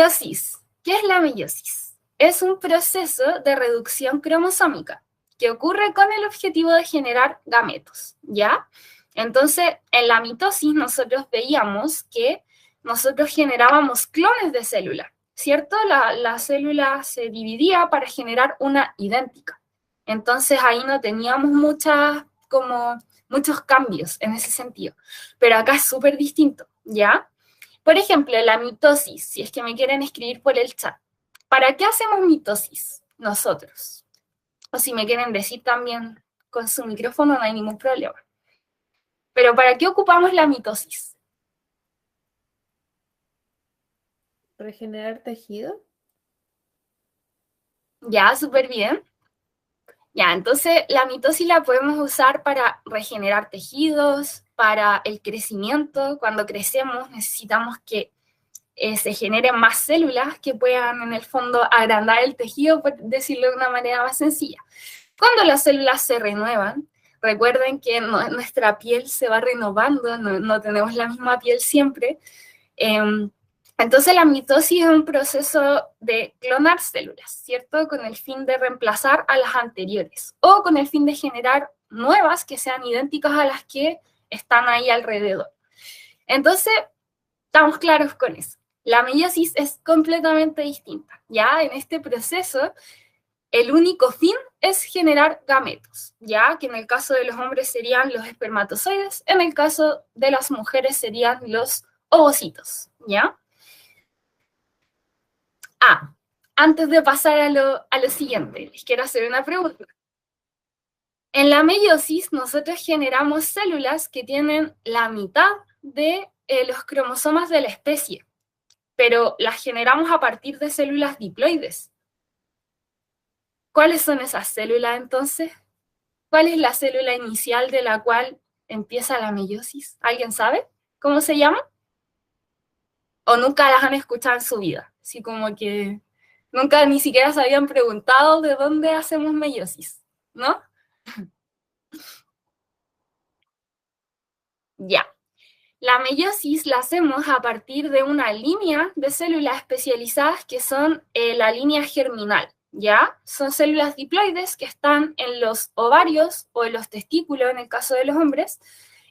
Meiosis. ¿Qué es la meiosis? Es un proceso de reducción cromosómica que ocurre con el objetivo de generar gametos, ¿ya? Entonces, en la mitosis nosotros veíamos que nosotros generábamos clones de célula, ¿cierto? La célula se dividía para generar una idéntica. Entonces ahí no teníamos muchos cambios en ese sentido. Pero acá es súper distinto, ¿ya? Por ejemplo, la mitosis, si es que me quieren escribir por el chat. ¿Para qué hacemos mitosis nosotros? O si me quieren decir también con su micrófono, no hay ningún problema. Pero ¿para qué ocupamos la mitosis? ¿Regenerar tejido? Ya, súper bien. Ya, entonces la mitosis la podemos usar para regenerar tejidos, para el crecimiento. Cuando crecemos necesitamos que se generen más células que puedan en el fondo agrandar el tejido, por decirlo de una manera más sencilla. Cuando las células se renuevan, recuerden que nuestra piel se va renovando, no tenemos la misma piel siempre. Entonces la mitosis es un proceso de clonar células, ¿cierto? Con el fin de reemplazar a las anteriores o con el fin de generar nuevas que sean idénticas a las que están ahí alrededor. Entonces, estamos claros con eso. La meiosis es completamente distinta. Ya en este proceso, el único fin es generar gametos, ya que en el caso de los hombres serían los espermatozoides, en el caso de las mujeres serían los ovocitos, ¿ya? Antes de pasar a lo siguiente, les quiero hacer una pregunta. En la meiosis, nosotros generamos células que tienen la mitad de los cromosomas de la especie, pero las generamos a partir de células diploides. ¿Cuáles son esas células entonces? ¿Cuál es la célula inicial de la cual empieza la meiosis? ¿Alguien sabe cómo se llama? ¿O nunca las han escuchado en su vida? Así como que nunca ni siquiera se habían preguntado de dónde hacemos meiosis, ¿no? Ya. La meiosis la hacemos a partir de una línea de células especializadas que son la línea germinal, ¿ya? Son células diploides que están en los ovarios o en los testículos, en el caso de los hombres,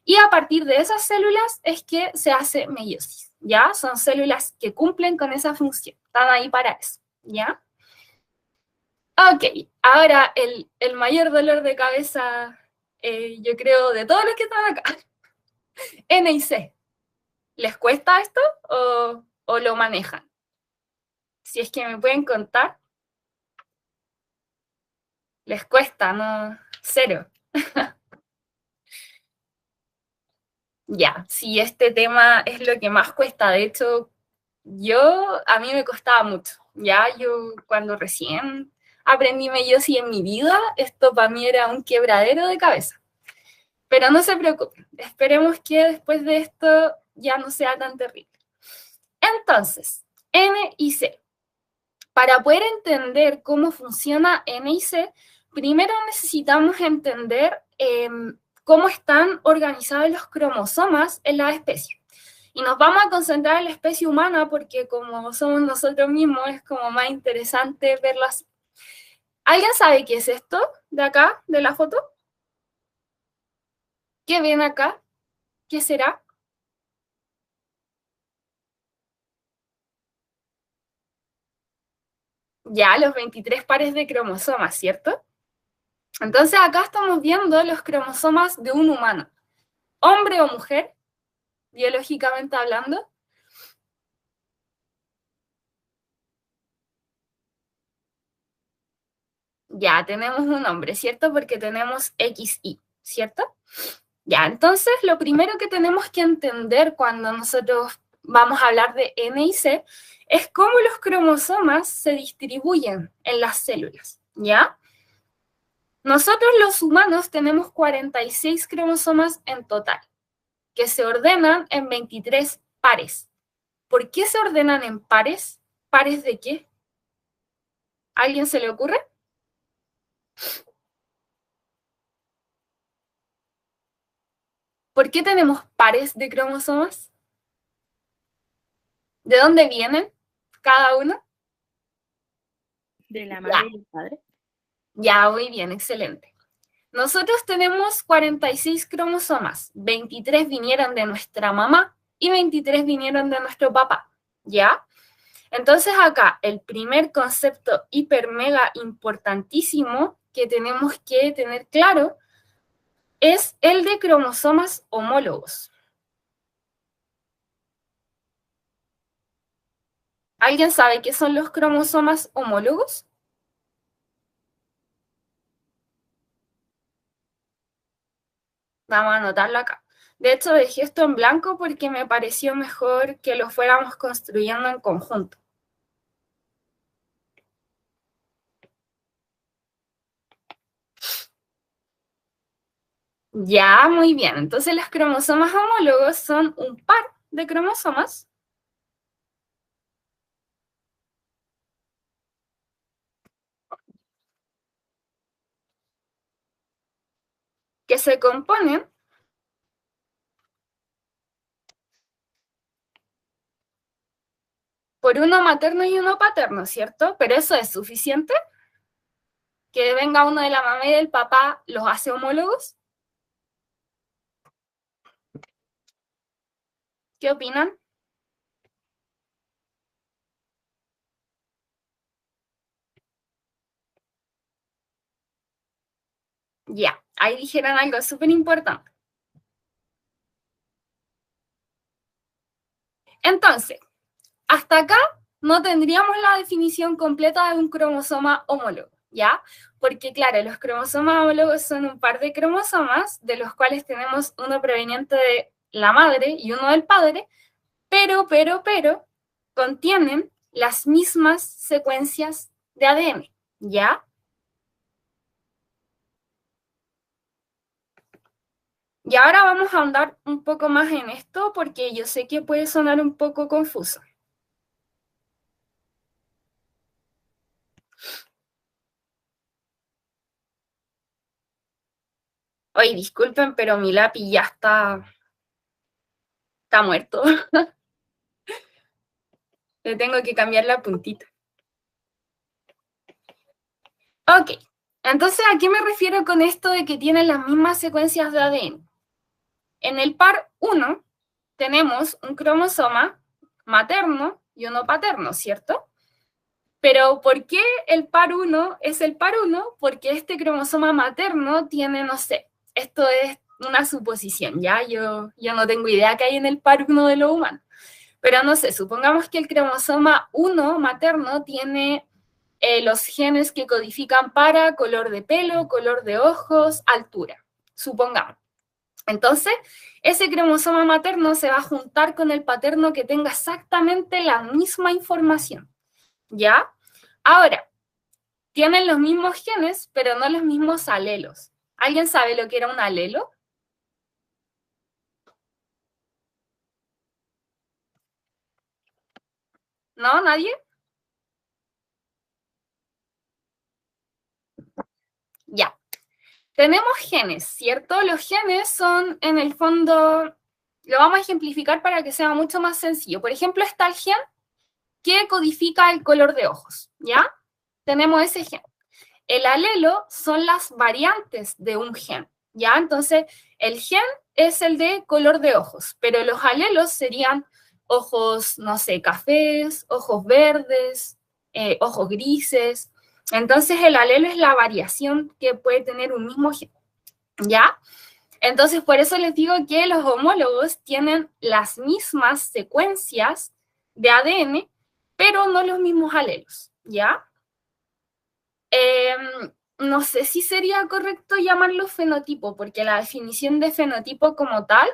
y a partir de esas células es que se hace meiosis, ¿ya? Son células que cumplen con esa función, están ahí para eso, ¿ya? Ok, ahora el mayor dolor de cabeza, yo creo, de todos los que están acá, N y C. ¿Les cuesta esto o lo manejan? Si es que me pueden contar, les cuesta, no, cero. Ya, sí, este tema es lo que más cuesta. De hecho, a mí me costaba mucho. Ya, yo cuando recién aprendí meiosis en mi vida, esto para mí era un quebradero de cabeza. Pero no se preocupen, esperemos que después de esto ya no sea tan terrible. Entonces, N y C. Para poder entender cómo funciona NIC, primero necesitamos entender cómo están organizados los cromosomas en la especie. Y nos vamos a concentrar en la especie humana porque como somos nosotros mismos es como más interesante verlo así. ¿Alguien sabe qué es esto de acá, de la foto? ¿Qué ven acá? ¿Qué será? Ya, los 23 pares de cromosomas, ¿cierto? Entonces acá estamos viendo los cromosomas de un humano, hombre o mujer, biológicamente hablando. Ya tenemos un nombre, ¿cierto? Porque tenemos XY, ¿cierto? Ya, entonces lo primero que tenemos que entender cuando nosotros vamos a hablar de N y C es cómo los cromosomas se distribuyen en las células, ¿ya? Nosotros los humanos tenemos 46 cromosomas en total, que se ordenan en 23 pares. ¿Por qué se ordenan en pares? ¿Pares de qué? ¿A alguien se le ocurre? ¿Por qué tenemos pares de cromosomas? ¿De dónde vienen? cada uno? De la Ya, madre y el padre. ya, muy bien, excelente. Nosotros tenemos 46 cromosomas, 23 vinieron de nuestra mamá y 23 vinieron de nuestro papá, ¿ya? Entonces acá el primer concepto hiper mega importantísimo que tenemos que tener claro es el de cromosomas homólogos. ¿Alguien sabe qué son los cromosomas homólogos? Vamos a anotarlo acá. De hecho, dejé esto en blanco porque me pareció mejor que lo fuéramos construyendo en conjunto. Ya, muy bien. Entonces los cromosomas homólogos son un par de cromosomas que se componen por uno materno y uno paterno, ¿cierto? Pero eso es suficiente. Que venga uno de la mamá y del papá los hace homólogos. ¿Qué opinan? Ya, ahí dijeron algo súper importante. Entonces, hasta acá no tendríamos la definición completa de un cromosoma homólogo, ¿ya? Porque claro, los cromosomas homólogos son un par de cromosomas de los cuales tenemos uno proveniente de la madre y uno del padre, pero, contienen las mismas secuencias de ADN, ¿ya? Y ahora vamos a ahondar un poco más en esto porque yo sé que puede sonar un poco confuso. Oye, disculpen, pero mi lápiz ya está muerto. Le tengo que cambiar la puntita. Ok, entonces, ¿a qué me refiero con esto de que tienen las mismas secuencias de ADN? En el par 1 tenemos un cromosoma materno y uno paterno, ¿cierto? Pero ¿por qué el par 1 es el par 1? Porque este cromosoma materno tiene, no sé, esto es una suposición, ¿ya? Yo no tengo idea qué hay en el par 1 de lo humano. Pero no sé, supongamos que el cromosoma 1 materno tiene los genes que codifican para color de pelo, color de ojos, altura, supongamos. Entonces, ese cromosoma materno se va a juntar con el paterno que tenga exactamente la misma información, ¿ya? Ahora, tienen los mismos genes, pero no los mismos alelos. ¿Alguien sabe lo que era un alelo? ¿No? ¿Nadie? Ya. Tenemos genes, ¿cierto? Los genes son, en el fondo, lo vamos a ejemplificar para que sea mucho más sencillo. Por ejemplo, está el gen que codifica el color de ojos, ¿ya? Tenemos ese gen. El alelo son las variantes de un gen, ¿ya? Entonces, el gen es el de color de ojos, pero los alelos serían ojos, no sé, cafés, ojos verdes, ojos grises. Entonces, el alelo es la variación que puede tener un mismo gen, ¿ya? Entonces, por eso les digo que los homólogos tienen las mismas secuencias de ADN, pero no los mismos alelos, ¿ya? No sé si sería correcto llamarlo fenotipo, porque la definición de fenotipo como tal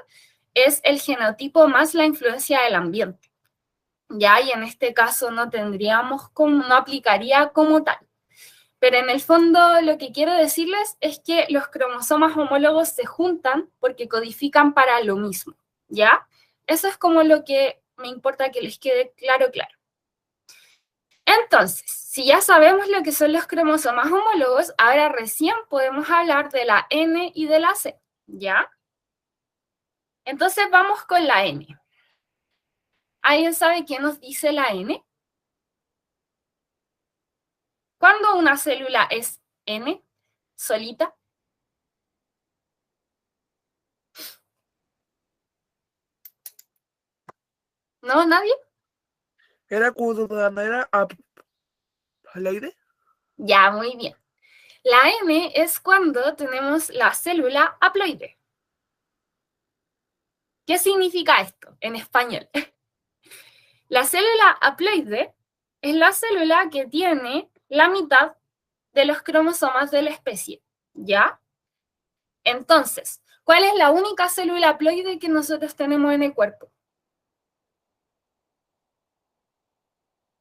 es el genotipo más la influencia del ambiente, ¿ya? Y en este caso no tendríamos como, no aplicaría como tal. Pero en el fondo lo que quiero decirles es que los cromosomas homólogos se juntan porque codifican para lo mismo, ¿ya? Eso es como lo que me importa que les quede claro, claro. Entonces, si ya sabemos lo que son los cromosomas homólogos, ahora recién podemos hablar de la N y de la C, ¿ya? Entonces vamos con la N. ¿Alguien sabe qué nos dice la N? una célula es N solita? ¿No? ¿Nadie? Era cuando era haploide. Ya, muy bien. La N es cuando tenemos la célula haploide. ¿Qué significa esto en español? La célula haploide es la célula que tiene la mitad de los cromosomas de la especie, ¿ya? Entonces, ¿cuál es la única célula haploide que nosotros tenemos en el cuerpo?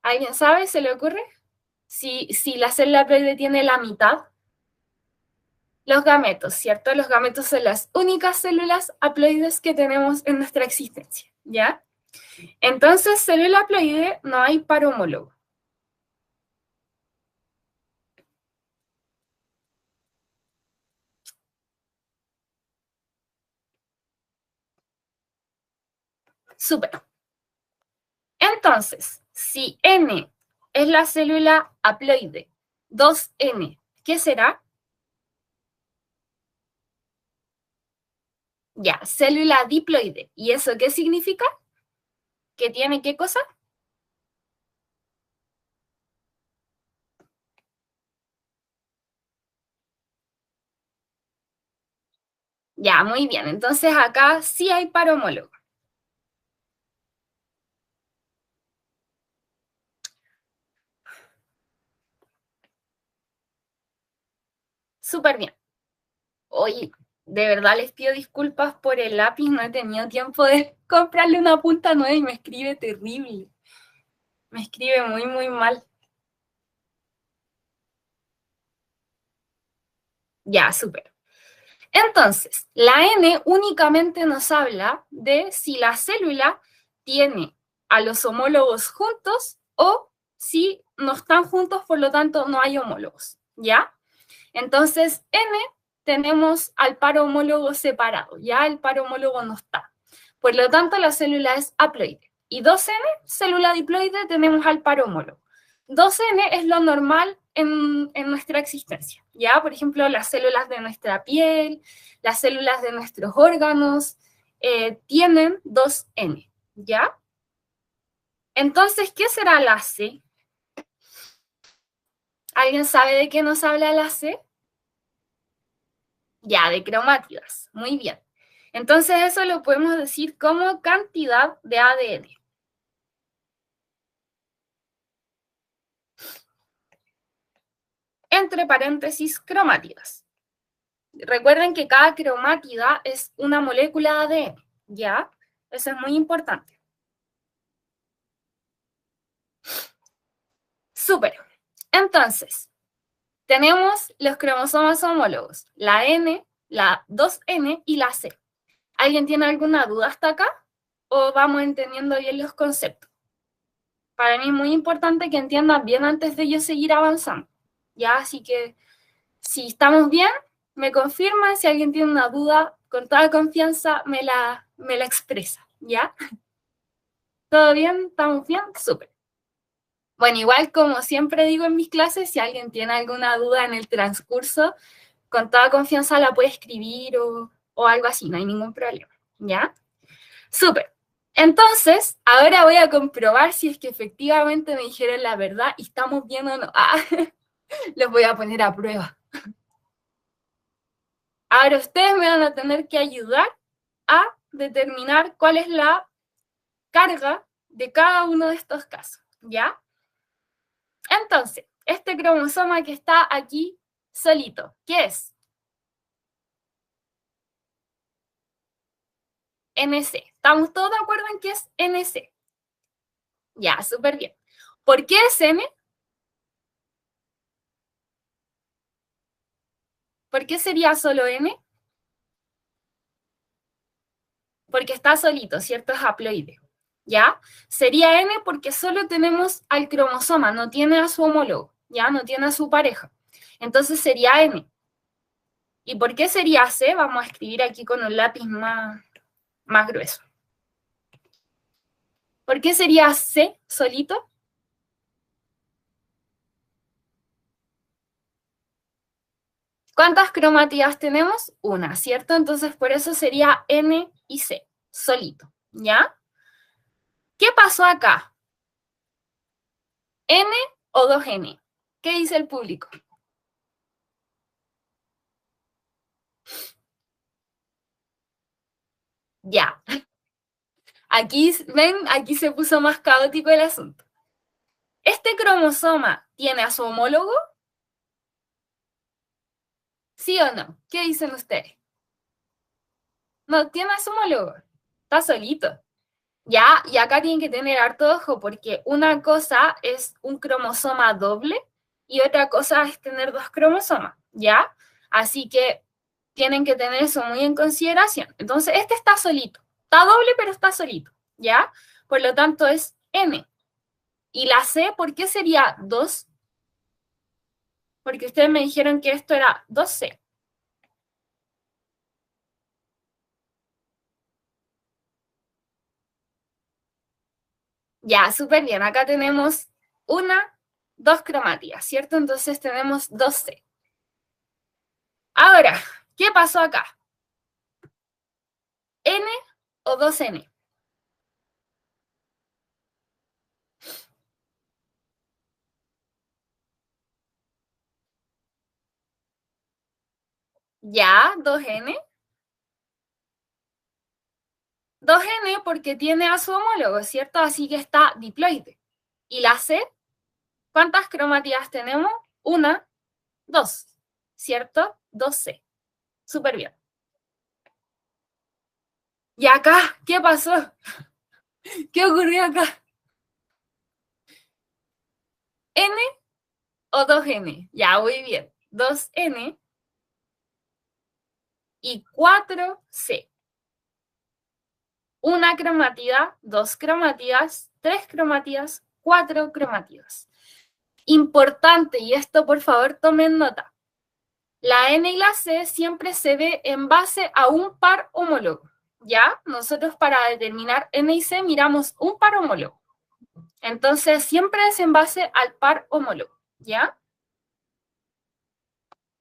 ¿Alguien sabe? ¿Se le ocurre? Si la célula haploide tiene la mitad, los gametos, ¿cierto? Los gametos son las únicas células haploides que tenemos en nuestra existencia, ¿ya? Entonces, célula haploide no hay par homólogo. Súper. Entonces, si N es la célula haploide, 2N, ¿qué será? Ya, célula diploide. ¿Y eso qué significa? ¿Que tiene qué cosa? Ya, muy bien. Entonces acá sí hay par homólogo. Súper bien. Oye, de verdad les pido disculpas por el lápiz, no he tenido tiempo de comprarle una punta nueva y me escribe terrible. Me escribe muy, muy mal. Ya, súper. Entonces, la N únicamente nos habla de si la célula tiene a los homólogos juntos o si no están juntos, por lo tanto no hay homólogos, ¿ya? Entonces, N tenemos al par homólogo separado, ya el par homólogo no está. Por lo tanto, la célula es haploide. Y 2N, célula diploide, tenemos al par homólogo. 2N es lo normal en nuestra existencia, ¿ya? Por ejemplo, las células de nuestra piel, las células de nuestros órganos, tienen 2N, ¿ya? Entonces, ¿qué será la C? ¿Alguien sabe de qué nos habla la C? Ya, de cromátidas. Muy bien. Entonces eso lo podemos decir como cantidad de ADN. Entre paréntesis, cromátidas. Recuerden que cada cromátida es una molécula de ADN, ¿ya? Eso es muy importante. Súper. Entonces, tenemos los cromosomas homólogos, la N, la 2N y la C. ¿Alguien tiene alguna duda hasta acá? ¿O vamos entendiendo bien los conceptos? Para mí es muy importante que entiendan bien antes de yo seguir avanzando. ¿Ya? Así que si estamos bien, me confirman. Si alguien tiene una duda, con toda confianza me la expresa. ¿Ya? ¿Todo bien? ¿Estamos bien? Súper. Bueno, igual como siempre digo en mis clases, si alguien tiene alguna duda en el transcurso, con toda confianza la puede escribir o algo así, no hay ningún problema. ¿Ya? Súper. Entonces, ahora voy a comprobar si es que efectivamente me dijeron la verdad y estamos bien o no. Ah, los voy a poner a prueba. Ahora ustedes me van a tener que ayudar a determinar cuál es la carga de cada uno de estos casos, ¿ya? Entonces, este cromosoma que está aquí solito, ¿qué es? NC. ¿Estamos todos de acuerdo en que es NC? Ya, súper bien. ¿Por qué es N? ¿Por qué sería solo N? Porque está solito, ¿cierto? Es haploide, ¿ya? Sería N porque solo tenemos al cromosoma, no tiene a su homólogo, ¿ya? No tiene a su pareja. Entonces sería N. ¿Y por qué sería C? Vamos a escribir aquí con un lápiz más grueso. ¿Por qué sería C solito? ¿Cuántas cromátidas tenemos? Una, ¿cierto? Entonces, por eso sería N y C, solito, ¿ya? ¿Qué pasó acá? ¿N o 2N? ¿Qué dice el público? Ya. Aquí, ven, aquí se puso más caótico el asunto. ¿Este cromosoma tiene a su homólogo? ¿Sí o no? ¿Qué dicen ustedes? No tiene a su homólogo. Está solito. Ya, y acá tienen que tener harto ojo porque una cosa es un cromosoma doble y otra cosa es tener dos cromosomas, ¿ya? Así que tienen que tener eso muy en consideración. Entonces, este está solito. Está doble, pero está solito, ¿ya? Por lo tanto, es N. Y la C, ¿por qué sería 2? Porque ustedes me dijeron que esto era 2C. Ya, súper bien. Acá tenemos dos cromátidas, ¿cierto? Entonces tenemos 2C. Ahora, ¿qué pasó acá? ¿N o 2N? Ya, 2N. 2N porque tiene a su homólogo, ¿cierto? Así que está diploide. ¿Y la C? ¿Cuántas cromátidas tenemos? Una, dos, ¿cierto? 2C. Súper bien. ¿Y acá? ¿Qué pasó? ¿Qué ocurrió acá? ¿N o 2N? Ya, muy bien. 2N y 4C. Una cromatida, dos cromátidas, tres cromátidas, cuatro cromátidas. Importante, y esto por favor tomen nota. La N y la C siempre se ve en base a un par homólogo, ¿ya? Nosotros para determinar N y C miramos un par homólogo. Entonces siempre es en base al par homólogo, ¿ya?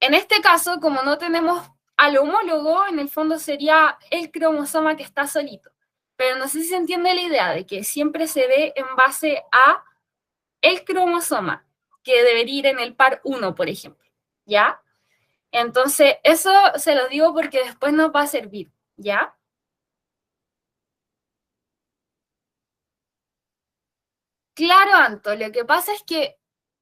En este caso, como no tenemos al homólogo, en el fondo sería el cromosoma que está solito. Pero no sé si se entiende la idea de que siempre se ve en base a el cromosoma, que debería ir en el par 1, por ejemplo, ¿ya? Entonces, eso se lo digo porque después nos va a servir, ¿ya? Claro, Anto, lo que pasa es que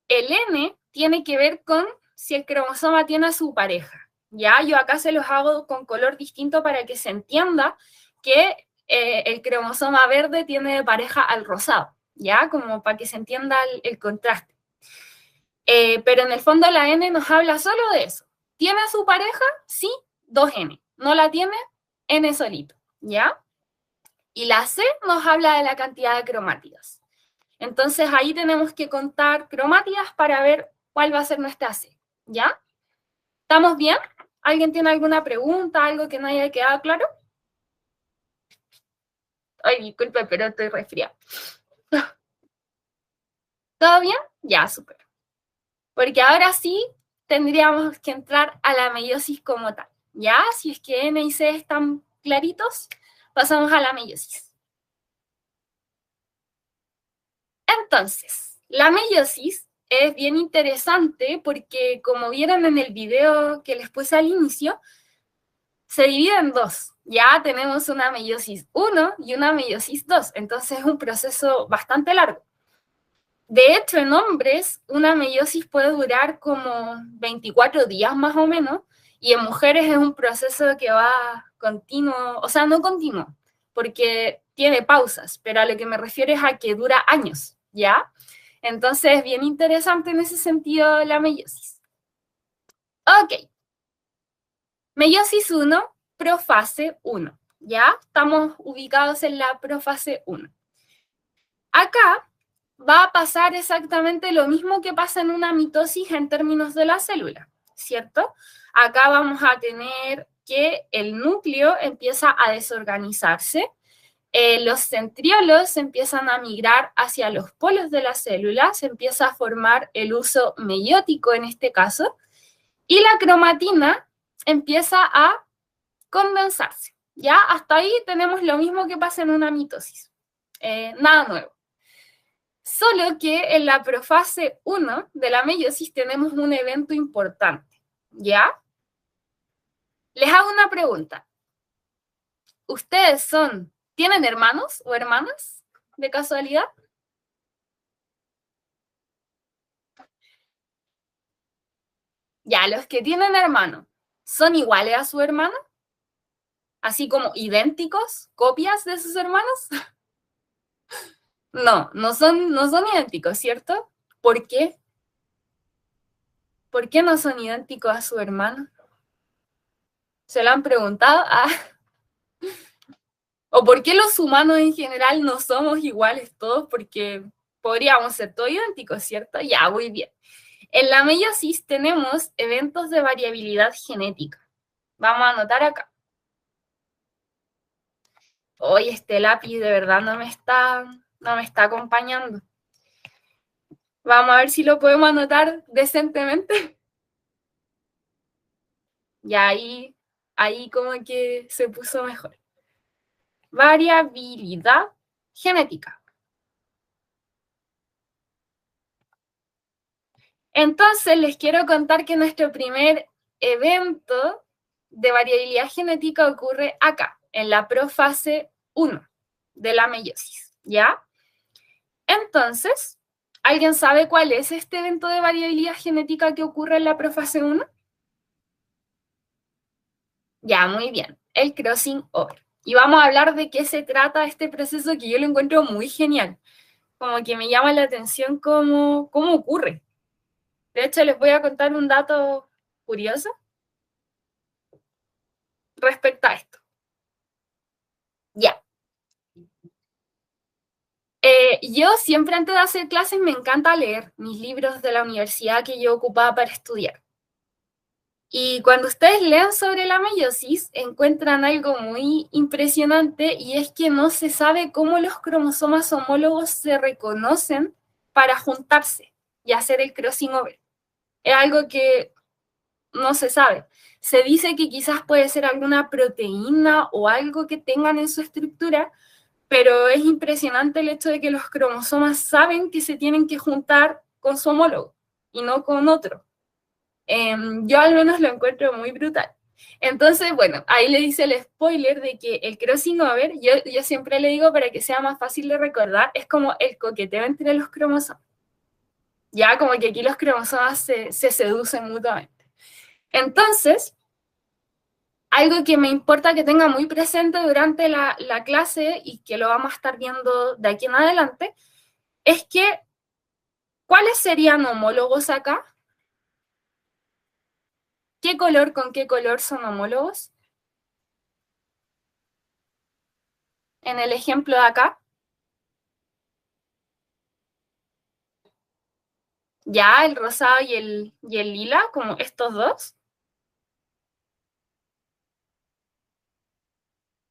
el N tiene que ver con si el cromosoma tiene a su pareja, ¿ya? Yo acá se los hago con color distinto para que se entienda que el cromosoma verde tiene de pareja al rosado, ¿ya? Como para que se entienda el contraste. Pero en el fondo la N nos habla solo de eso. ¿Tiene a su pareja? Sí, 2N. ¿No la tiene? N solito, ¿ya? Y la C nos habla de la cantidad de cromátidas. Entonces ahí tenemos que contar cromátidas para ver cuál va a ser nuestra C, ¿ya? ¿Estamos bien? ¿Alguien tiene alguna pregunta, algo que no haya quedado claro? Ay, disculpe, pero estoy resfriada. ¿Todo bien? Ya, súper. Porque ahora sí tendríamos que entrar a la meiosis como tal, ¿ya? Si es que N y C están claritos, pasamos a la meiosis. Entonces, la meiosis es bien interesante porque, como vieron en el video que les puse al inicio, se divide en dos. Ya tenemos una meiosis 1 y una meiosis 2, entonces es un proceso bastante largo. De hecho, en hombres, una meiosis puede durar como 24 días más o menos, y en mujeres es un proceso que va continuo, o sea, no continuo, porque tiene pausas, pero a lo que me refiero es a que dura años, ¿ya? Entonces, es bien interesante en ese sentido la meiosis. Ok. Meiosis 1, profase 1, ¿ya? Estamos ubicados en la profase 1. Acá va a pasar exactamente lo mismo que pasa en una mitosis en términos de la célula, ¿cierto? Acá vamos a tener que el núcleo empieza a desorganizarse, los centriolos empiezan a migrar hacia los polos de la célula, se empieza a formar el uso meiótico en este caso, Y la cromatina empieza a condensarse. Ya hasta ahí tenemos lo mismo que pasa en una mitosis. Nada nuevo. Solo que en la profase 1 de la meiosis tenemos un evento importante. ¿Ya? Les hago una pregunta. ¿Ustedes tienen hermanos o hermanas de casualidad? Ya, los que tienen hermanos, ¿son iguales a su hermano? Así como idénticos, copias de sus hermanos. No son idénticos, ¿cierto? ¿Por qué? ¿Por qué no son idénticos a su hermano? ¿Se lo han preguntado? ¿O por qué los humanos en general no somos iguales todos? Porque podríamos ser todos idénticos, ¿cierto? Ya, muy bien. En la meiosis tenemos eventos de variabilidad genética. Vamos a anotar acá. Hoy este lápiz de verdad no me está acompañando. Vamos a ver si lo podemos anotar decentemente. Y ahí como que se puso mejor. Variabilidad genética. Entonces les quiero contar que nuestro primer evento de variabilidad genética ocurre acá, en la profase 1 de la meiosis, ¿ya? Entonces, ¿alguien sabe cuál es este evento de variabilidad genética que ocurre en la profase 1? Ya, muy bien, el crossing over. Y vamos a hablar de qué se trata este proceso que yo lo encuentro muy genial. Como que me llama la atención cómo ocurre. De hecho, les voy a contar un dato curioso respecto a esto. Ya. Yo siempre antes de hacer clases me encanta leer mis libros de la universidad que yo ocupaba para estudiar. Y cuando ustedes leen sobre la meiosis, encuentran algo muy impresionante y es que no se sabe cómo los cromosomas homólogos se reconocen para juntarse y hacer el crossing over. Es algo que no se sabe. Se dice que quizás puede ser alguna proteína o algo que tengan en su estructura, pero es impresionante el hecho de que los cromosomas saben que se tienen que juntar con su homólogo y no con otro. Yo al menos lo encuentro muy brutal. Entonces, bueno, ahí le dice el spoiler de que el crossing over, yo siempre le digo para que sea más fácil de recordar, es como el coqueteo entre los cromosomas. Ya como que aquí los cromosomas se seducen mutuamente. Entonces, algo que me importa que tenga muy presente durante la clase y que lo vamos a estar viendo de aquí en adelante, es que, ¿cuáles serían homólogos acá? ¿Qué color con qué color son homólogos? En el ejemplo de acá. Ya, el rosado y el lila, como estos dos.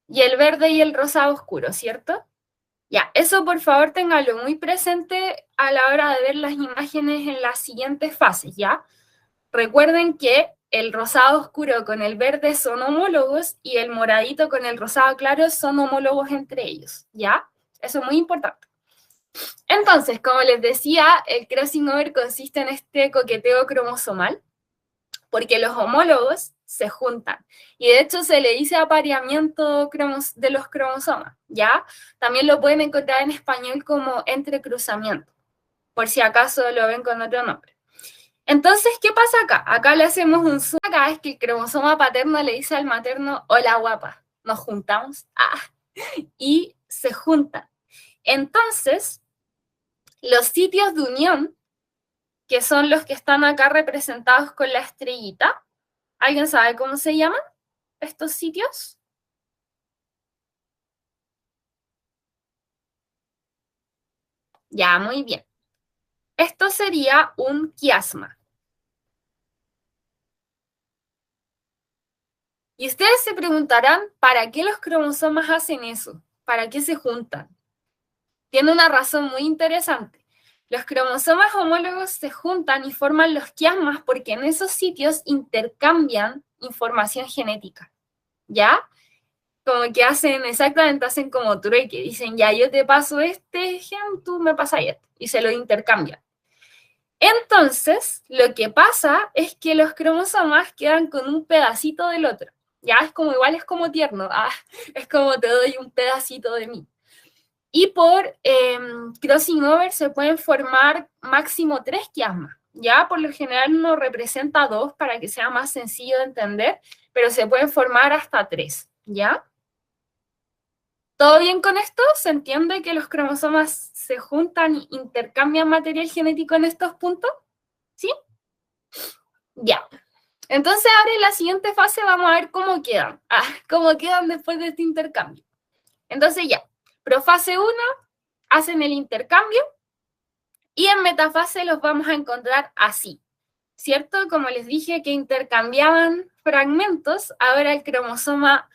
Y el verde y el rosado oscuro, ¿cierto? Ya, eso por favor téngalo muy presente a la hora de ver las imágenes en las siguientes fases, ¿ya? Recuerden que el rosado oscuro con el verde son homólogos y el moradito con el rosado claro son homólogos entre ellos, ¿ya? Eso es muy importante. Entonces, como les decía, el crossing over consiste en este coqueteo cromosomal, porque los homólogos se juntan. Y de hecho se le dice apareamiento de los cromosomas, ¿ya? También lo pueden encontrar en español como entrecruzamiento, por si acaso lo ven con otro nombre. Entonces, ¿qué pasa acá? Acá le hacemos un zoom. Acá es que el cromosoma paterno le dice al materno, hola guapa, nos juntamos, y se juntan. Entonces, los sitios de unión, que son los que están acá representados con la estrellita, ¿alguien sabe cómo se llaman estos sitios? Ya, muy bien. Esto sería un quiasma. Y ustedes se preguntarán, ¿para qué los cromosomas hacen eso? ¿Para qué se juntan? Tiene una razón muy interesante. Los cromosomas homólogos se juntan y forman los quiasmas porque en esos sitios intercambian información genética, ¿ya? Como que hacen como trueque, dicen, ya, yo te paso este gen, tú me pasas este, y se lo intercambian. Entonces, lo que pasa es que los cromosomas quedan con un pedacito del otro, ya, igual es como tierno, es como te doy un pedacito de mí. Y por crossing over se pueden formar máximo 3 quiasmas, ya, por lo general uno representa 2 para que sea más sencillo de entender, pero se pueden formar hasta 3, ¿ya? ¿Todo bien con esto? ¿Se entiende que los cromosomas se juntan e intercambian material genético en estos puntos? ¿Sí? Ya. Entonces ahora en la siguiente fase vamos a ver cómo quedan. Cómo quedan después de este intercambio. Entonces ya. Profase 1 hacen el intercambio y en metafase los vamos a encontrar así. ¿Cierto? Como les dije que intercambiaban fragmentos, ahora el cromosoma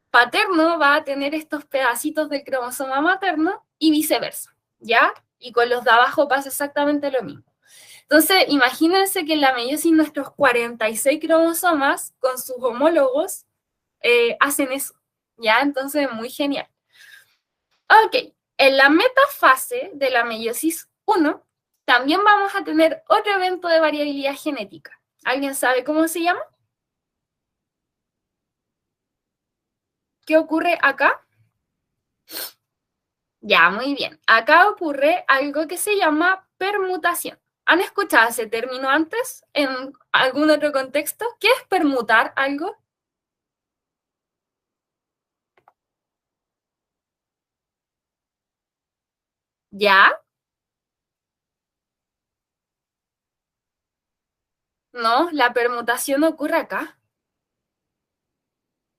paterno va a tener estos pedacitos del cromosoma materno y viceversa, ¿ya? Y con los de abajo pasa exactamente lo mismo. Entonces, imagínense que en la meiosis nuestros 46 cromosomas con sus homólogos hacen eso, ¿ya? Entonces, muy genial. Ok, en la metafase de la meiosis 1 también vamos a tener otro evento de variabilidad genética. ¿Alguien sabe cómo se llama? ¿Qué ocurre acá? Ya, muy bien. Acá ocurre algo que se llama permutación. ¿Han escuchado ese término antes en algún otro contexto? ¿Qué es permutar algo? ¿Ya? No, la permutación ocurre acá.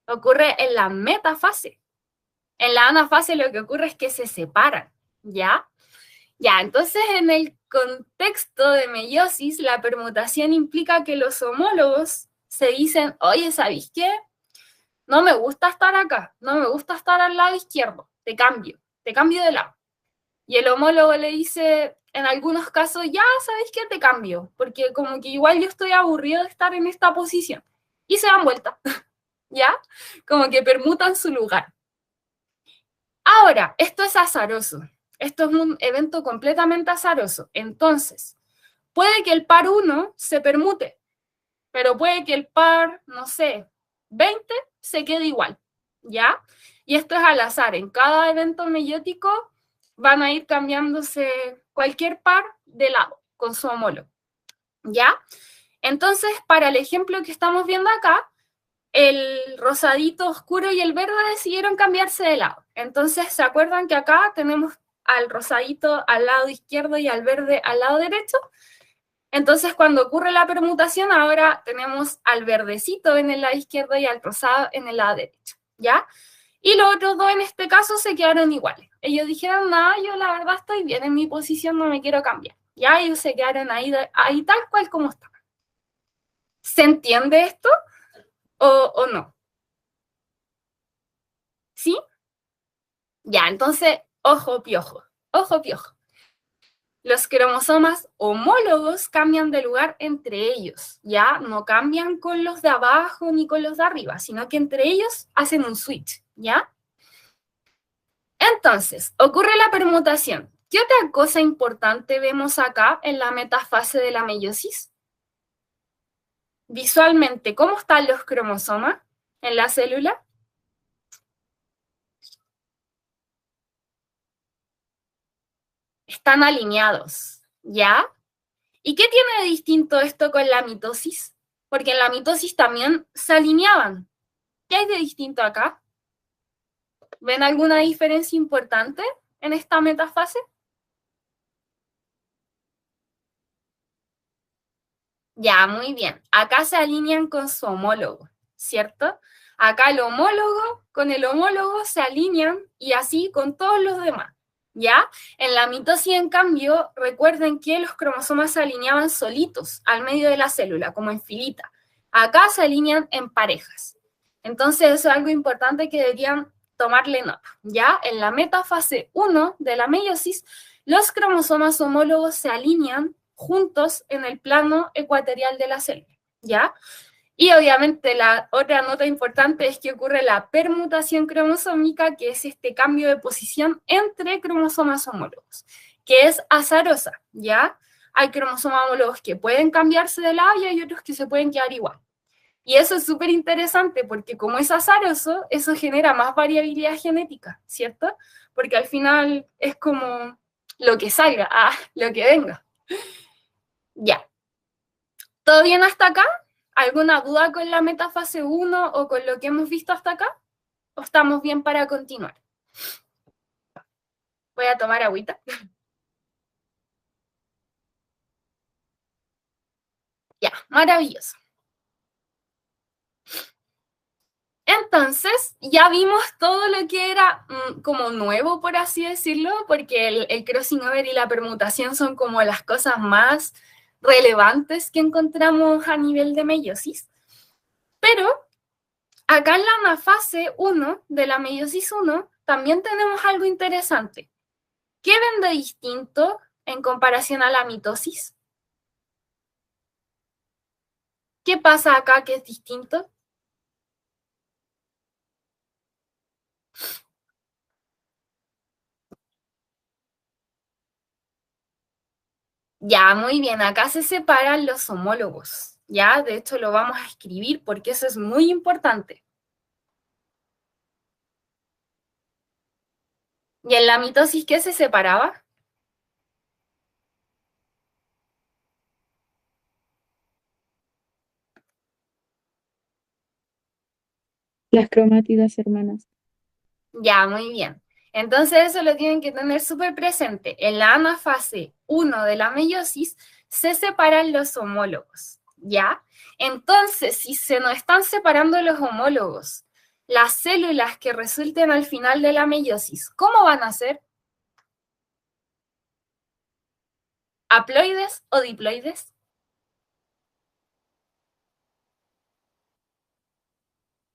Ocurre en la metafase. En la anafase lo que ocurre es que se separan, ¿ya? Ya, entonces en el contexto de meiosis, la permutación implica que los homólogos se dicen, oye, ¿sabéis qué? No me gusta estar acá, no me gusta estar al lado izquierdo, te cambio de lado. Y el homólogo le dice, en algunos casos, ya, ¿sabéis qué? Te cambio, porque como que igual yo estoy aburrido de estar en esta posición. Y se dan vuelta, ¿ya? Como que permutan su lugar. Ahora, esto es azaroso. Esto es un evento completamente azaroso. Entonces, puede que el par 1 se permute, pero puede que el par, no sé, 20 se quede igual, ¿ya? Y esto es al azar. En cada evento meiótico van a ir cambiándose cualquier par de lado con su homólogo, ¿ya? Entonces, para el ejemplo que estamos viendo acá, el rosadito oscuro y el verde decidieron cambiarse de lado. Entonces, ¿se acuerdan que acá tenemos al rosadito al lado izquierdo y al verde al lado derecho? Entonces, cuando ocurre la permutación, ahora tenemos al verdecito en el lado izquierdo y al rosado en el lado derecho, ¿ya? Y los otros dos en este caso se quedaron iguales. Ellos dijeron, nada, yo la verdad estoy bien en mi posición, no me quiero cambiar. Ya ellos se quedaron ahí tal cual como están. ¿Se entiende esto o no? ¿Sí? Ya, entonces, ojo piojo, ojo piojo. Los cromosomas homólogos cambian de lugar entre ellos, ¿ya? No cambian con los de abajo ni con los de arriba, sino que entre ellos hacen un switch, ¿ya? Entonces, ocurre la permutación. ¿Qué otra cosa importante vemos acá en la metafase de la meiosis? Visualmente, ¿cómo están los cromosomas en la célula? Están alineados, ¿ya? ¿Y qué tiene de distinto esto con la mitosis? Porque en la mitosis también se alineaban. ¿Qué hay de distinto acá? ¿Ven alguna diferencia importante en esta metafase? Ya, muy bien. Acá se alinean con su homólogo, ¿cierto? Acá el homólogo con el homólogo se alinean y así con todos los demás, ¿ya? En la mitosis, en cambio, recuerden que los cromosomas se alineaban solitos al medio de la célula, como en filita. Acá se alinean en parejas. Entonces, eso es algo importante que deberían tomarle nota, ¿ya? En la metafase 1 de la meiosis, los cromosomas homólogos se alinean juntos en el plano ecuatorial de la célula, ¿ya? Y obviamente la otra nota importante es que ocurre la permutación cromosómica, que es este cambio de posición entre cromosomas homólogos, que es azarosa, ¿ya? Hay cromosomas homólogos que pueden cambiarse de lado y hay otros que se pueden quedar igual. Y eso es súper interesante porque como es azaroso, eso genera más variabilidad genética, ¿cierto? Porque al final es como lo que salga, lo que venga. Ya. ¿Todo bien hasta acá? ¿Alguna duda con la metafase 1 o con lo que hemos visto hasta acá? ¿O estamos bien para continuar? Voy a tomar agüita. Ya, maravilloso. Entonces, ya vimos todo lo que era como nuevo, por así decirlo, porque el crossing over y la permutación son como las cosas más relevantes que encontramos a nivel de meiosis. Pero acá en la anafase 1 de la meiosis 1 también tenemos algo interesante. ¿Qué ven de distinto en comparación a la mitosis? ¿Qué pasa acá que es distinto? Ya, muy bien, acá se separan los homólogos, ya, de hecho lo vamos a escribir porque eso es muy importante. ¿Y en la mitosis qué se separaba? Las cromátidas hermanas. Ya, muy bien. Entonces eso lo tienen que tener súper presente. En la anafase 1 de la meiosis se separan los homólogos, ¿ya? Entonces, si se nos están separando los homólogos, las células que resulten al final de la meiosis, ¿cómo van a ser? ¿Haploides o diploides?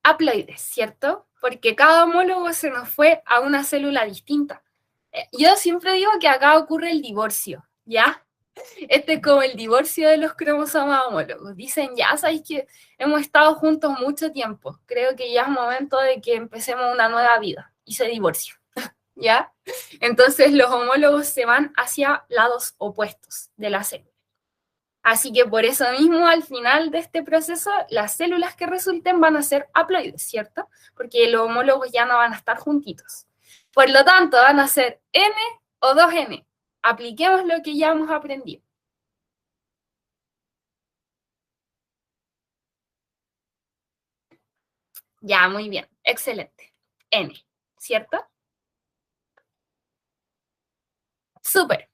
Haploides, ¿cierto? Porque cada homólogo se nos fue a una célula distinta. Yo siempre digo que acá ocurre el divorcio, ¿ya? Este es como el divorcio de los cromosomas homólogos. Dicen, ya sabéis que hemos estado juntos mucho tiempo. Creo que ya es momento de que empecemos una nueva vida. Y se divorcian, ¿ya? Entonces los homólogos se van hacia lados opuestos de la célula. Así que por eso mismo, al final de este proceso, las células que resulten van a ser haploides, ¿cierto? Porque los homólogos ya no van a estar juntitos. Por lo tanto, van a ser N o 2N. Apliquemos lo que ya hemos aprendido. Ya, muy bien. Excelente. N, ¿cierto? Súper.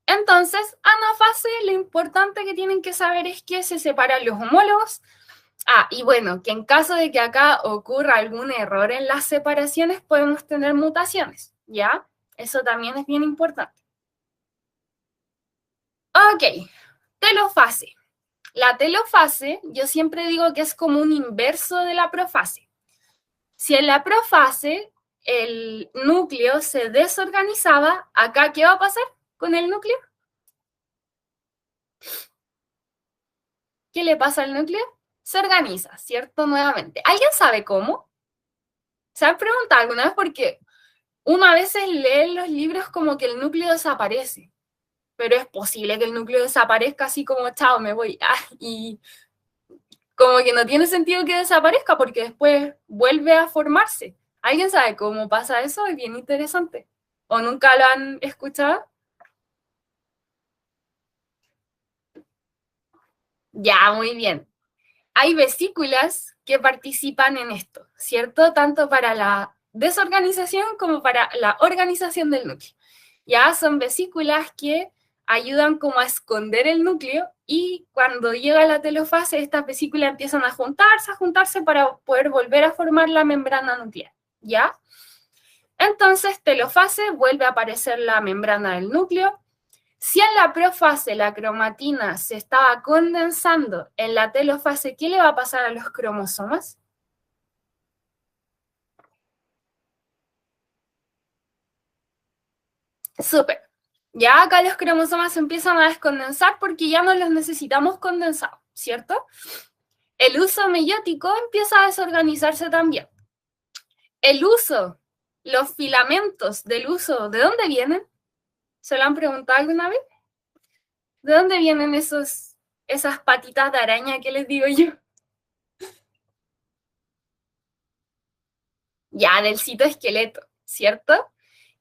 Entonces, anafase, lo importante que tienen que saber es que se separan los homólogos. Y bueno, que en caso de que acá ocurra algún error en las separaciones, podemos tener mutaciones, ¿ya? Eso también es bien importante. Ok, telofase. La telofase, yo siempre digo que es como un inverso de la profase. Si en la profase el núcleo se desorganizaba, acá, ¿qué va a pasar con el núcleo? ¿Qué le pasa al núcleo? Se organiza, ¿cierto? Nuevamente. ¿Alguien sabe cómo? ¿Se han preguntado alguna vez? Porque uno a veces lee en los libros como que el núcleo desaparece, pero es posible que el núcleo desaparezca así como, chao, me voy. Y como que no tiene sentido que desaparezca porque después vuelve a formarse. ¿Alguien sabe cómo pasa eso? Es bien interesante. ¿O nunca lo han escuchado? Ya, muy bien. Hay vesículas que participan en esto, ¿cierto? Tanto para la desorganización como para la organización del núcleo. Ya son vesículas que ayudan como a esconder el núcleo y cuando llega la telofase, estas vesículas empiezan a juntarse para poder volver a formar la membrana nuclear, ¿ya? Entonces, telofase, vuelve a aparecer la membrana del núcleo. Si en la profase la cromatina se estaba condensando en la telofase, ¿qué le va a pasar a los cromosomas? Súper. Ya acá los cromosomas se empiezan a descondensar porque ya no los necesitamos condensados, ¿cierto? El uso meiótico empieza a desorganizarse también. El uso, los filamentos del uso, ¿de dónde vienen? ¿Se lo han preguntado alguna vez? ¿De dónde vienen esas patitas de araña que les digo yo? Ya, del citoesqueleto, ¿cierto?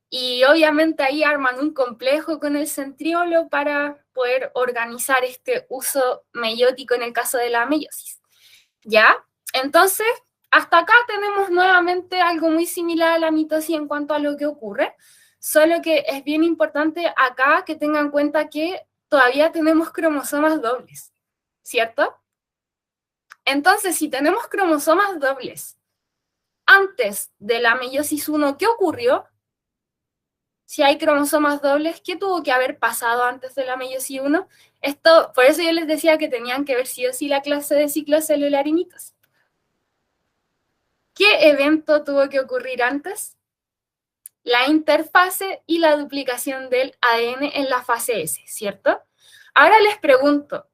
Y obviamente ahí arman un complejo con el centriolo para poder organizar este uso meiótico en el caso de la meiosis. ¿Ya? Entonces, hasta acá tenemos nuevamente algo muy similar a la mitosis en cuanto a lo que ocurre, solo que es bien importante acá que tengan en cuenta que todavía tenemos cromosomas dobles, ¿cierto? Entonces, si tenemos cromosomas dobles antes de la meiosis 1, ¿qué ocurrió? Si hay cromosomas dobles, ¿qué tuvo que haber pasado antes de la meiosis 1? Esto, por eso yo les decía que tenían que ver sí o sí la clase de ciclo celular y mitosis. ¿Qué evento tuvo que ocurrir antes? La interfase y la duplicación del ADN en la fase S, ¿cierto? Ahora les pregunto,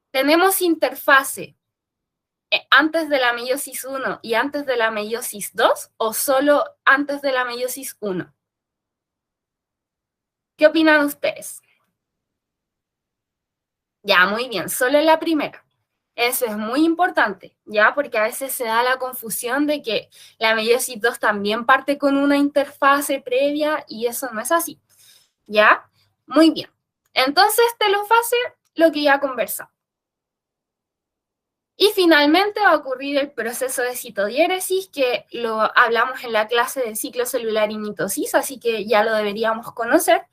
¿tenemos interfase antes de la meiosis 1 y antes de la meiosis 2 o solo antes de la meiosis 1? ¿Qué opinan ustedes? Ya, muy bien, solo en la primera. Eso es muy importante, ¿ya? Porque a veces se da la confusión de que la meiosis 2 también parte con una interfase previa y eso no es así, ¿ya? Muy bien. Entonces, telofase, lo que ya conversamos. Y finalmente va a ocurrir el proceso de citodiéresis, que lo hablamos en la clase del ciclo celular y mitosis, así que ya lo deberíamos conocer.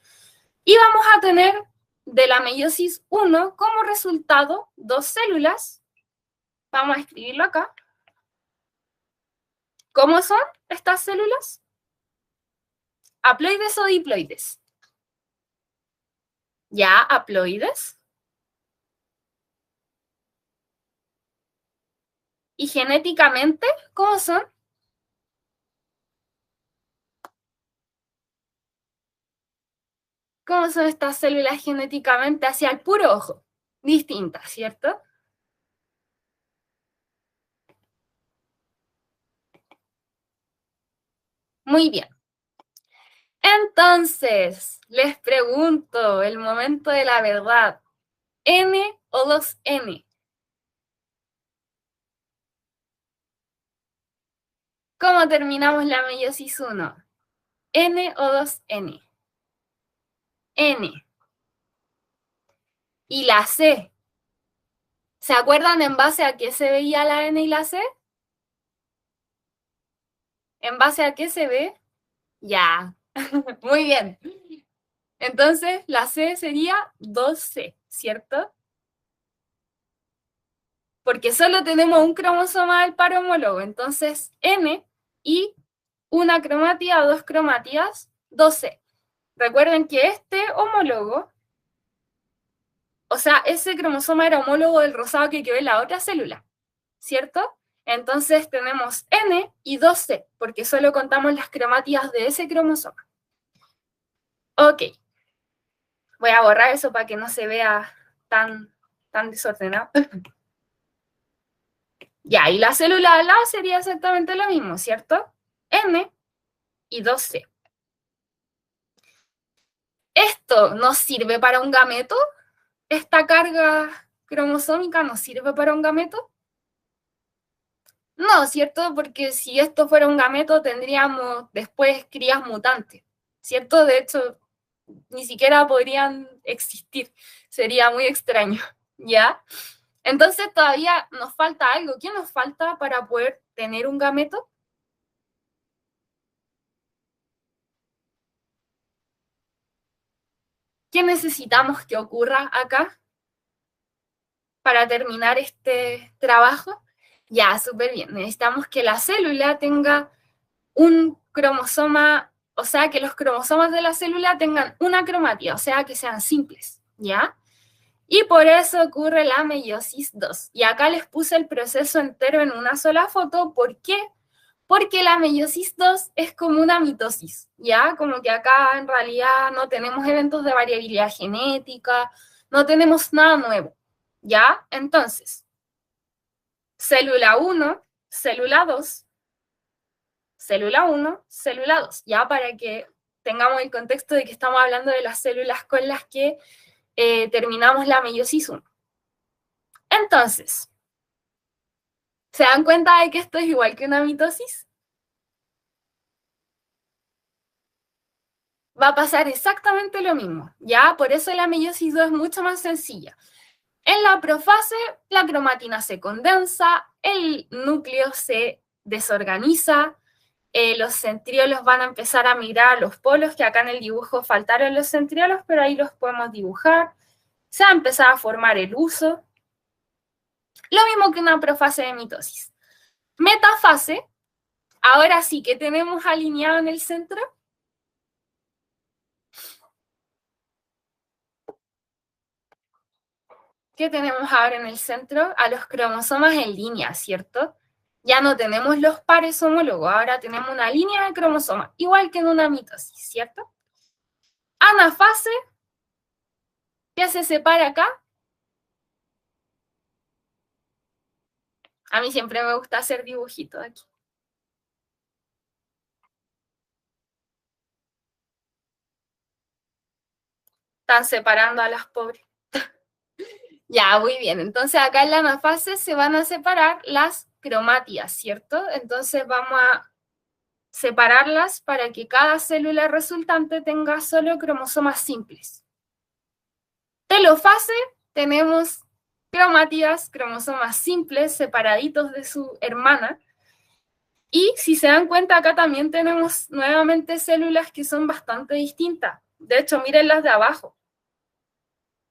Y vamos a tener de la meiosis 1 como resultado dos células. Vamos a escribirlo acá. ¿Cómo son estas células? ¿Haploides o diploides? Ya, haploides. ¿Y genéticamente cómo son? ¿Cómo son estas células genéticamente hacia el puro ojo? Distintas, ¿cierto? Muy bien. Entonces, les pregunto, el momento de la verdad, ¿N o 2N? ¿Cómo terminamos la meiosis 1? ¿N o 2N? N. ¿Y la C? ¿Se acuerdan en base a qué se veía la N y la C? ¿En base a qué se ve? Ya, muy bien. Entonces, la C sería 2C, ¿cierto? Porque solo tenemos un cromosoma del par homólogo, entonces N y una cromatida, dos cromátidas, 2C. Recuerden que este homólogo, o sea, ese cromosoma era homólogo del rosado que quedó en la otra célula, ¿cierto? Entonces tenemos N y 2C, porque solo contamos las cromátidas de ese cromosoma. Ok. Voy a borrar eso para que no se vea tan desordenado. Ya, y la célula al lado sería exactamente lo mismo, ¿cierto? N y 2C. ¿Esto nos sirve para un gameto? ¿Esta carga cromosómica nos sirve para un gameto? No, ¿cierto? Porque si esto fuera un gameto tendríamos después crías mutantes, ¿cierto? De hecho, ni siquiera podrían existir. Sería muy extraño, ¿ya? Entonces todavía nos falta algo. ¿Qué nos falta para poder tener un gameto? ¿Qué necesitamos que ocurra acá para terminar este trabajo? Ya, súper bien. Necesitamos que la célula tenga un cromosoma, o sea, que los cromosomas de la célula tengan una cromatida, o sea, que sean simples, ¿ya? Y por eso ocurre la meiosis 2. Y acá les puse el proceso entero en una sola foto. ¿Por qué? Porque la meiosis 2 es como una mitosis, ¿ya? Como que acá en realidad no tenemos eventos de variabilidad genética, no tenemos nada nuevo, ¿ya? Entonces, célula 1, célula 2, célula 1, célula 2, ya para que tengamos el contexto de que estamos hablando de las células con las que terminamos la meiosis 1. Entonces, ¿se dan cuenta de que esto es igual que una mitosis? Va a pasar exactamente lo mismo, ¿ya? Por eso la meiosis 2 es mucho más sencilla. En la profase, la cromatina se condensa, el núcleo se desorganiza, los centriolos van a empezar a migrar a los polos, que acá en el dibujo faltaron los centriolos, pero ahí los podemos dibujar. Se va a empezar a formar el huso. Lo mismo que una profase de mitosis. Metafase, ahora sí que tenemos alineado en el centro. ¿Qué tenemos ahora en el centro? A los cromosomas en línea, ¿cierto? Ya no tenemos los pares homólogos, ahora tenemos una línea de cromosomas, igual que en una mitosis, ¿cierto? Anafase, ¿qué se separa acá? A mí siempre me gusta hacer dibujitos aquí. Están separando a las pobres. Ya, muy bien. Entonces acá en la anafase se van a separar las cromátidas, ¿cierto? Entonces vamos a separarlas para que cada célula resultante tenga solo cromosomas simples. Telofase, tenemos cromátidas, cromosomas simples, separaditos de su hermana. Y si se dan cuenta, acá también tenemos nuevamente células que son bastante distintas. De hecho, miren las de abajo.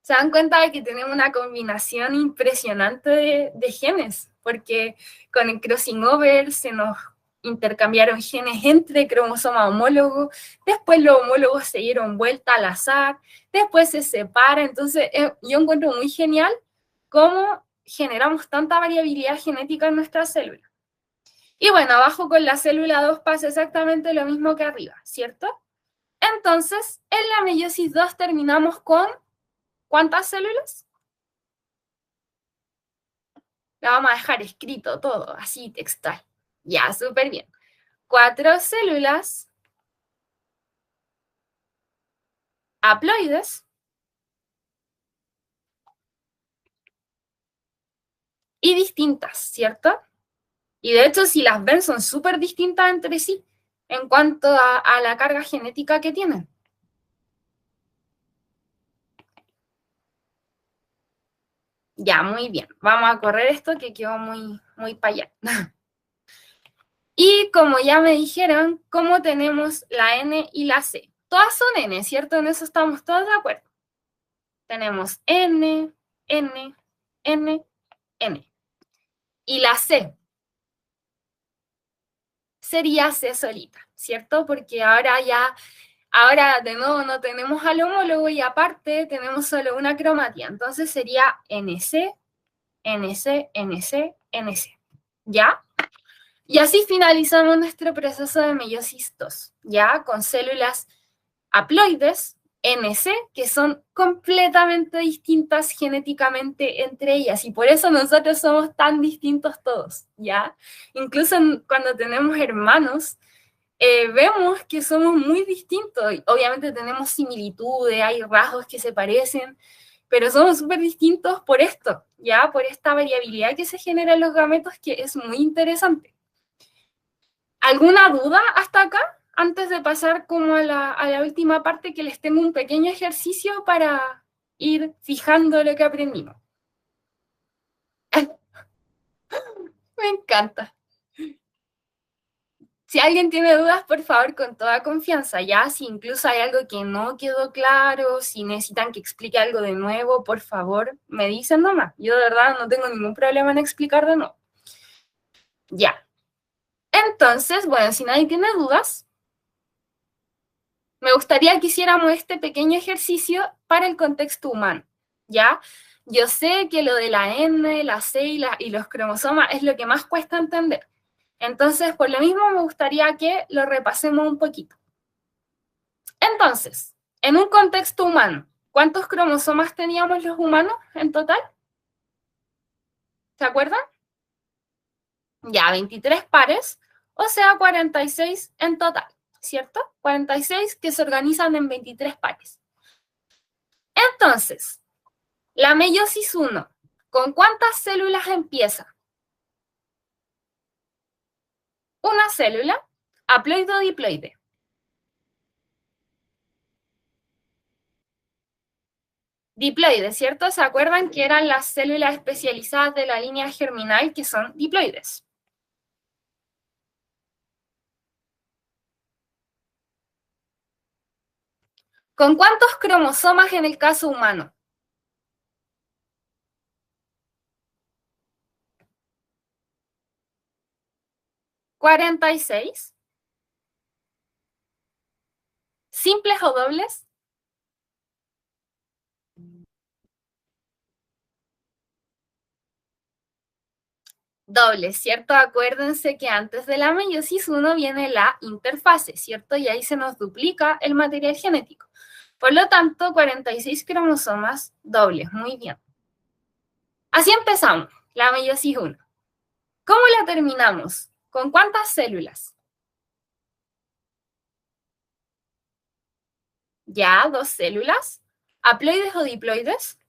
Se dan cuenta de que tenemos una combinación impresionante de genes, porque con el crossing over se nos intercambiaron genes entre cromosomas homólogos, después los homólogos se dieron vuelta al azar, después se separan. Entonces yo encuentro muy genial cómo generamos tanta variabilidad genética en nuestra célula. Y bueno, abajo con la célula 2 pasa exactamente lo mismo que arriba, ¿cierto? Entonces, en la meiosis 2 terminamos con ¿cuántas células? La vamos a dejar escrito todo, así textual. Ya, súper bien. 4 células haploides y distintas, ¿cierto? Y de hecho, si las ven, son súper distintas entre sí en cuanto a la carga genética que tienen. Ya, muy bien. Vamos a correr esto que quedó muy para allá. Y como ya me dijeron, ¿cómo tenemos la N y la C? Todas son N, ¿cierto? En eso estamos todos de acuerdo. Tenemos N, N, N, N. Y la C sería C solita, ¿cierto? Porque ahora de nuevo no tenemos al homólogo y aparte tenemos solo una cromatía. Entonces sería NC, NC, NC, NC. ¿Ya? Y así finalizamos nuestro proceso de meiosis 2, ¿ya? Con células haploides, NC, que son completamente distintas genéticamente entre ellas, y por eso nosotros somos tan distintos todos, ¿ya? Incluso cuando tenemos hermanos, vemos que somos muy distintos. Obviamente tenemos similitudes, hay rasgos que se parecen, pero somos súper distintos por esto, ¿ya? Por esta variabilidad que se genera en los gametos, que es muy interesante. ¿Alguna duda hasta acá? Antes de pasar como a la última parte, que les tengo un pequeño ejercicio para ir fijando lo que aprendimos. Me encanta. Si alguien tiene dudas, por favor, con toda confianza, ya, si incluso hay algo que no quedó claro, si necesitan que explique algo de nuevo, por favor, me dicen nomás. Yo de verdad no tengo ningún problema en explicar de nuevo. Ya. Entonces, bueno, si nadie tiene dudas, me gustaría que hiciéramos este pequeño ejercicio para el contexto humano, ¿ya? Yo sé que lo de la N, la C y los cromosomas es lo que más cuesta entender, Entonces, por lo mismo, me gustaría que lo repasemos un poquito. Entonces, en un contexto humano, ¿cuántos cromosomas teníamos los humanos en total? ¿Se acuerdan? Ya, 23 pares, o sea, 46 en total, ¿cierto? 46 que se organizan en 23 pares. Entonces, la meiosis 1, ¿con cuántas células empieza? Una célula, haploide o diploide. Diploides, ¿cierto? ¿Se acuerdan que eran las células especializadas de la línea germinal que son diploides? ¿Con cuántos cromosomas en el caso humano? ¿46? ¿Simples o dobles? Dobles, ¿cierto? Acuérdense que antes de la meiosis 1 viene la interfase, ¿cierto? Y ahí se nos duplica el material genético. Por lo tanto, 46 cromosomas dobles. Muy bien. Así empezamos, la meiosis 1. ¿Cómo la terminamos? ¿Con cuántas células? Ya, 2 células. ¿Haploides o diploides?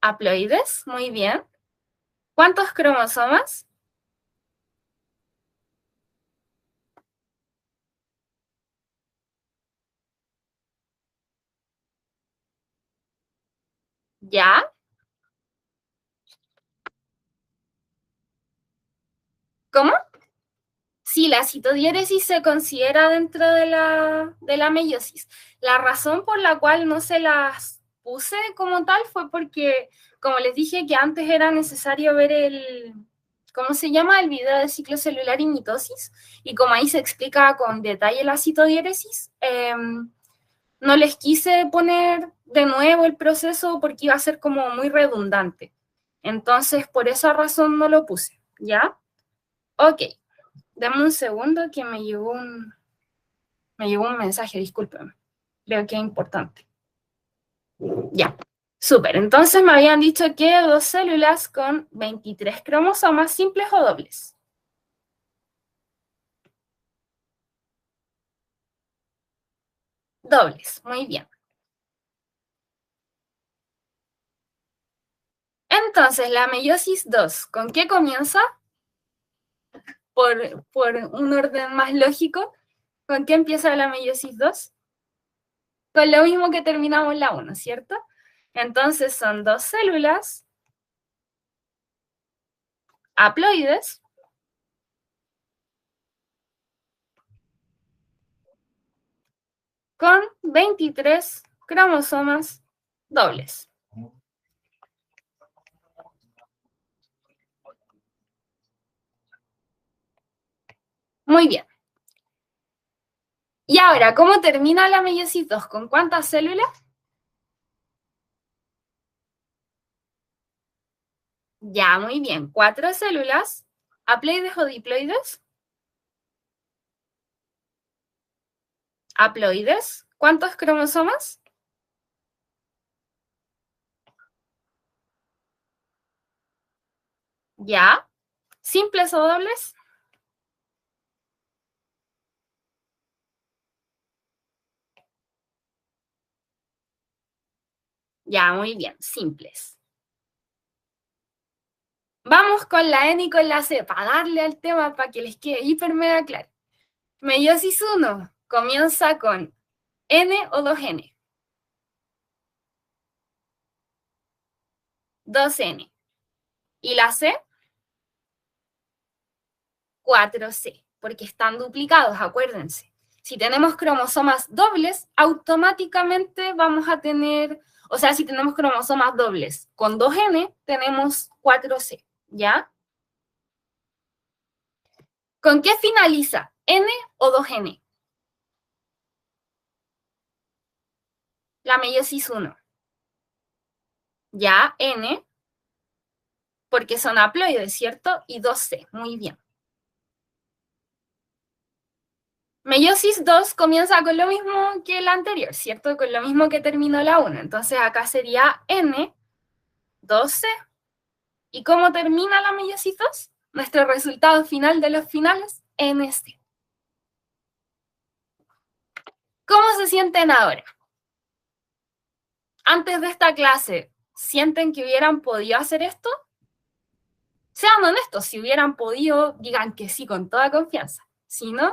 Haploides, muy bien. ¿Cuántos cromosomas? Ya. ¿Cómo? Sí, la citodiéresis se considera dentro de la meiosis. La razón por la cual no se las puse como tal fue porque, como les dije, que antes era necesario ver ¿cómo se llama? El video de ciclo celular y mitosis. Y como ahí se explica con detalle la citodiéresis, no les quise poner de nuevo el proceso porque iba a ser como muy redundante. Entonces, por esa razón no lo puse, ¿ya? Ok. Dame un segundo que me llegó un mensaje, discúlpeme. Creo que es importante. Ya, súper. Entonces me habían dicho que 2 células con 23 cromosomas simples o dobles. Dobles, muy bien. Entonces, la meiosis 2, ¿con qué comienza? Por un orden más lógico, ¿con qué empieza la meiosis 2? Con lo mismo que terminamos la 1, ¿cierto? Entonces son 2 células haploides con 23 cromosomas dobles. Muy bien. Y ahora, ¿cómo termina la meiosis 2? ¿Con cuántas células? Ya, muy bien. 4 células. ¿Haploides o diploides? Haploides. ¿Cuántos cromosomas? Ya. ¿Simples o dobles? Ya, muy bien. Simples. Vamos con la N y con la C, para darle al tema para que les quede hiper mega claro. Meiosis 1 comienza con N o 2N. 2N. ¿Y la C? 4C, porque están duplicados, acuérdense. Si tenemos cromosomas dobles, automáticamente vamos a tener, o sea, si tenemos cromosomas dobles con 2N, tenemos 4C, ¿ya? ¿Con qué finaliza? ¿N o 2N? La meiosis 1. ¿Ya? ¿N? porque son haploides, ¿cierto? Y 2C, muy bien. Meiosis 2 comienza con lo mismo que la anterior, ¿cierto? Con lo mismo que terminó la 1. Entonces acá sería N, 2C. ¿Y cómo termina la meiosis 2? Nuestro resultado final de los finales, NC. ¿Cómo se sienten ahora? Antes de esta clase, ¿sienten que hubieran podido hacer esto? Sean honestos, si hubieran podido, digan que sí con toda confianza. Si no,